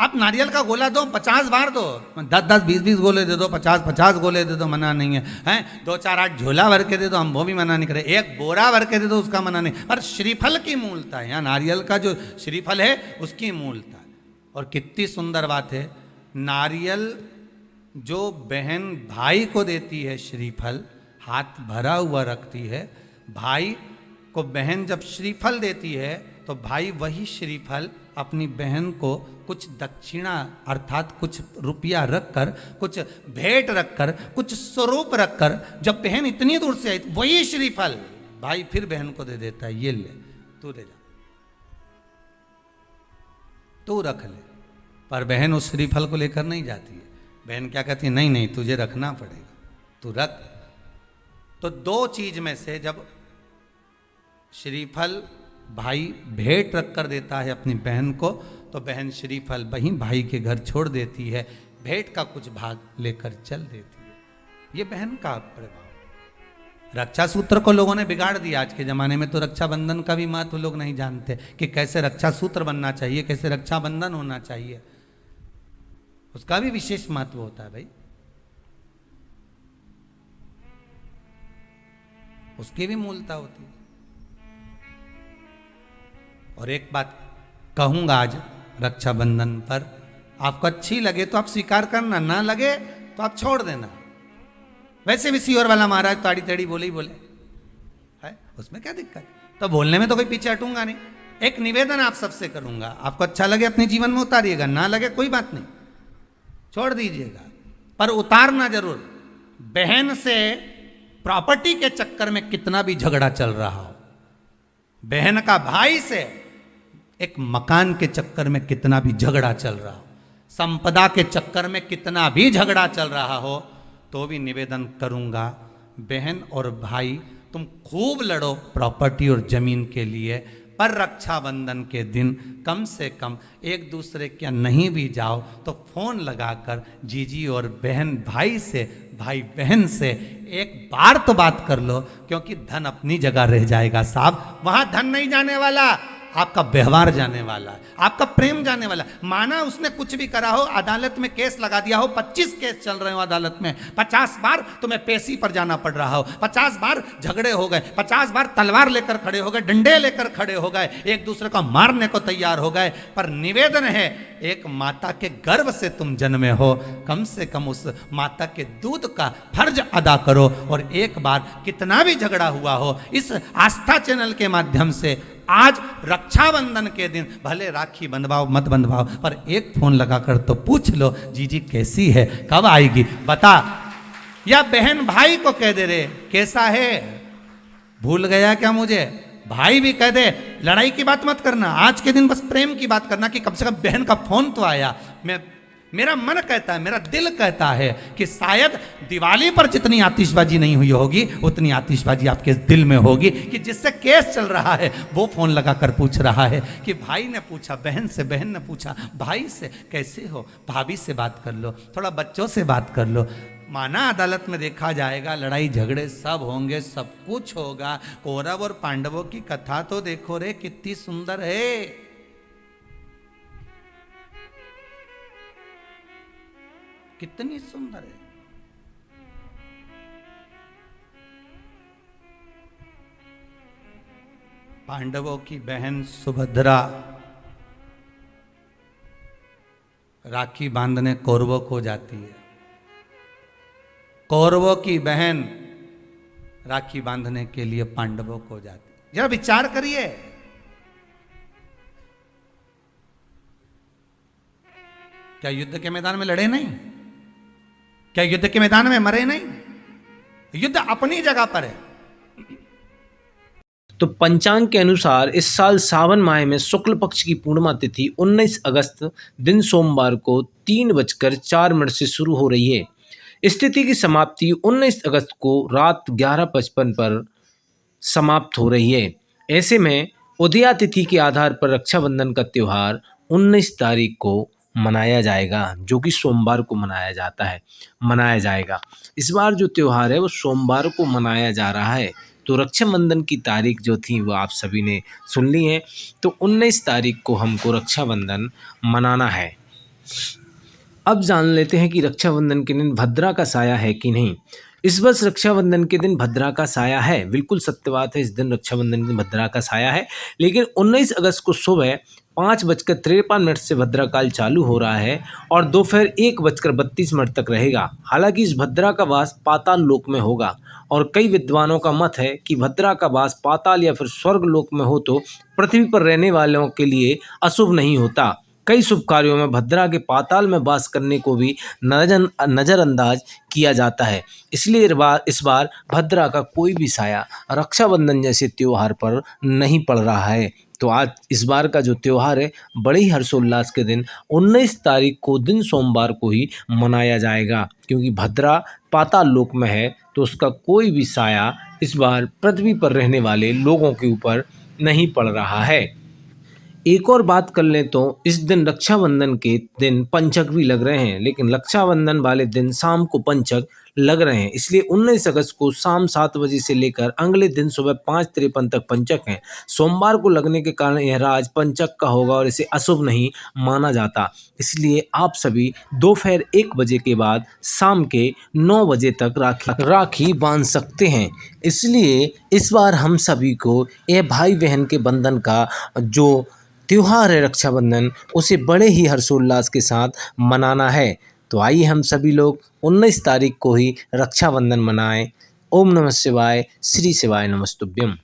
आप नारियल का गोला दो 50 बार दो, 10-10, 20-20 गोले दे दो, 50-50 गोले दे दो, मना नहीं है। हैं 2-4-8 झोला भर के दे दो, हम वो भी मना नहीं करे, एक बोरा भर के दे दो, उसका मना नहीं। पर श्रीफल की मूलता है, यहाँ नारियल का जो श्रीफल है उसकी मूलता है। और कितनी सुंदर बात है, नारियल जो बहन भाई को देती है श्रीफल, हाथ भरा हुआ रखती है, भाई को बहन जब श्रीफल देती है तो भाई वही श्रीफल अपनी बहन को कुछ दक्षिणा अर्थात कुछ रुपया रखकर, कुछ भेंट रखकर, कुछ स्वरूप रखकर, जब बहन इतनी दूर से आई वही श्रीफल भाई फिर बहन को दे देता है, ये ले तू ले जा, तू रख ले। पर बहन उस श्रीफल को लेकर नहीं जाती है, बहन क्या कहती है, नहीं नहीं तुझे रखना पड़ेगा, तू रख। तो दो चीज में से जब श्रीफल भाई भेंट रख कर देता है अपनी बहन को, तो बहन श्रीफल वहीं भाई के घर छोड़ देती है, भेंट का कुछ भाग लेकर चल देती है। ये बहन का प्रभाव। रक्षा सूत्र को लोगों ने बिगाड़ दिया आज के जमाने में, तो रक्षाबंधन का भी महत्व लोग नहीं जानते कि कैसे रक्षा सूत्र बनना चाहिए, कैसे रक्षाबंधन होना चाहिए, उसका भी विशेष महत्व होता है भाई, उसकी भी मूलता होती है। और एक बात कहूंगा आज रक्षाबंधन पर, आपको अच्छी लगे तो आप स्वीकार करना, ना लगे तो आप छोड़ देना। वैसे भी सीहोर वाला महाराज ताड़ी तेड़ी बोले ही बोले है, उसमें क्या दिक्कत, तो बोलने में तो कोई पीछे हटूंगा नहीं। एक निवेदन आप सबसे करूंगा, आपको अच्छा लगे अपने जीवन में उतारिएगा, ना लगे कोई बात नहीं, छोड़ दीजिएगा, पर उतारना जरूर। बहन से प्रॉपर्टी के चक्कर में कितना भी झगड़ा चल रहा हो, बहन का भाई से एक मकान के चक्कर में कितना भी झगड़ा चल रहा हो, संपदा के चक्कर में कितना भी झगड़ा चल रहा हो, तो भी निवेदन करूंगा, बहन और भाई तुम खूब लड़ो प्रॉपर्टी और जमीन के लिए, पर रक्षाबंधन के दिन कम से कम एक दूसरे के नहीं भी जाओ तो फोन लगाकर जीजी और बहन भाई से, भाई बहन से एक बार तो बात कर लो, क्योंकि धन अपनी जगह रह जाएगा साहब, वहां धन नहीं जाने वाला, आपका व्यवहार जाने वाला है, आपका प्रेम जाने वाला। माना उसने कुछ भी करा हो, अदालत में केस लगा दिया हो, 25 केस चल रहे हो अदालत में, 50 बार तुम्हें पेशी पर जाना पड़ रहा हो, 50 बार झगड़े हो गए, 50 बार तलवार लेकर खड़े हो गए, डंडे लेकर खड़े हो गए, एक दूसरे को मारने को तैयार हो गए, पर निवेदन है एक माता के गर्भ से तुम जन्मे हो, कम से कम उस माता के दूध का फर्ज अदा करो। और एक बार कितना भी झगड़ा हुआ हो, इस आस्था चैनल के माध्यम से आज रक्षाबंधन के दिन भले राखी बंधवाओ मत बंधवाओ, पर एक फोन लगाकर तो पूछ लो, जीजी कैसी है, कब आएगी बता, या बहन भाई को कह दे रे कैसा है, भूल गया क्या मुझे, भाई भी कह दे, लड़ाई की बात मत करना, आज के दिन बस प्रेम की बात करना कि कम से कम बहन का फोन तो आया। मेरा मन कहता है, मेरा दिल कहता है कि शायद दिवाली पर जितनी आतिशबाजी नहीं हुई होगी उतनी आतिशबाजी आपके दिल में होगी, कि जिससे केस चल रहा है वो फोन लगाकर पूछ रहा है कि भाई ने पूछा बहन से, बहन ने पूछा भाई से, कैसे हो, भाभी से बात कर लो, थोड़ा बच्चों से बात कर लो। माना अदालत में देखा जाएगा, लड़ाई झगड़े सब होंगे, सब कुछ होगा, कौरव और पांडवों की कथा तो देखो रे कितनी सुंदर है, कितनी सुंदर है। पांडवों की बहन सुभद्रा राखी बांधने कौरवों को जाती है, कौरवों की बहन राखी बांधने के लिए पांडवों को जाती है। जरा विचार करिए, क्या युद्ध के मैदान में लड़े नहीं, क्या युद्ध के मैदान में मरे नहीं, युद्ध अपनी जगह पर है। तो पंचांग के अनुसार इस साल सावन माह में शुक्ल पक्ष की पूर्णिमा तिथि 19 अगस्त दिन सोमवार को 3:04 से शुरू हो रही है। इस तिथि की समाप्ति 19 अगस्त को रात 11:55 पर समाप्त हो रही है। ऐसे में उदया तिथि के आधार पर रक्षाबंधन का त्यौहार 19 तारीख को मनाया जाएगा, जो कि सोमवार को मनाया जाएगा। इस बार जो त्यौहार है वो सोमवार को मनाया जा रहा है। तो रक्षाबंधन की तारीख जो थी वो आप सभी ने सुन ली है। तो 19 तारीख को हमको रक्षाबंधन मनाना है। अब जान लेते हैं कि रक्षाबंधन के दिन भद्रा का साया है कि नहीं। इस वर्ष रक्षाबंधन के दिन भद्रा का साया है, बिल्कुल सत्य बात है, इस दिन रक्षाबंधन के दिन भद्रा का साया है। लेकिन 19 अगस्त को सुबह 5:53 से भद्रा काल चालू हो रहा है और दोपहर 1:32 तक रहेगा। हालांकि इस भद्रा का वास पाताल लोक में होगा और कई विद्वानों का मत है कि भद्रा का वास पाताल या फिर स्वर्ग लोक में हो तो पृथ्वी पर रहने वालों के लिए अशुभ नहीं होता। कई शुभ कार्यों में भद्रा के पाताल में वास करने को भी नज़रअंदाज किया जाता है। इसलिए इस बार भद्रा का कोई भी साया रक्षाबंधन जैसे त्योहार पर नहीं पड़ रहा है। तो आज इस बार का जो त्यौहार है बड़े ही हर्षोल्लास के दिन 19 तारीख को दिन सोमवार को ही मनाया जाएगा, क्योंकि भद्रा पाताल लोक में है तो उसका कोई भी साया इस बार पृथ्वी पर रहने वाले लोगों के ऊपर नहीं पड़ रहा है। एक और बात कर लें तो इस दिन रक्षाबंधन के दिन पंचक भी लग रहे हैं, लेकिन रक्षाबंधन वाले दिन शाम को पंचक लग रहे हैं। इसलिए 19 अगस्त को शाम 7 बजे से लेकर अगले दिन सुबह 5:53 तक पंचक हैं। सोमवार को लगने के कारण यह राज पंचक का होगा और इसे अशुभ नहीं माना जाता। इसलिए आप सभी दोपहर 1 बजे के बाद शाम के 9 बजे तक राखी बांध सकते हैं। इसलिए इस बार हम सभी को यह भाई बहन के बंधन का जो त्योहार है रक्षाबंधन, उसे बड़े ही हर्षोल्लास के साथ मनाना है। तो आइए हम सभी लोग 19 तारीख को ही रक्षाबंधन मनाएं। ओम नमः शिवाय, श्री शिवाय नमस्तुभ्यम।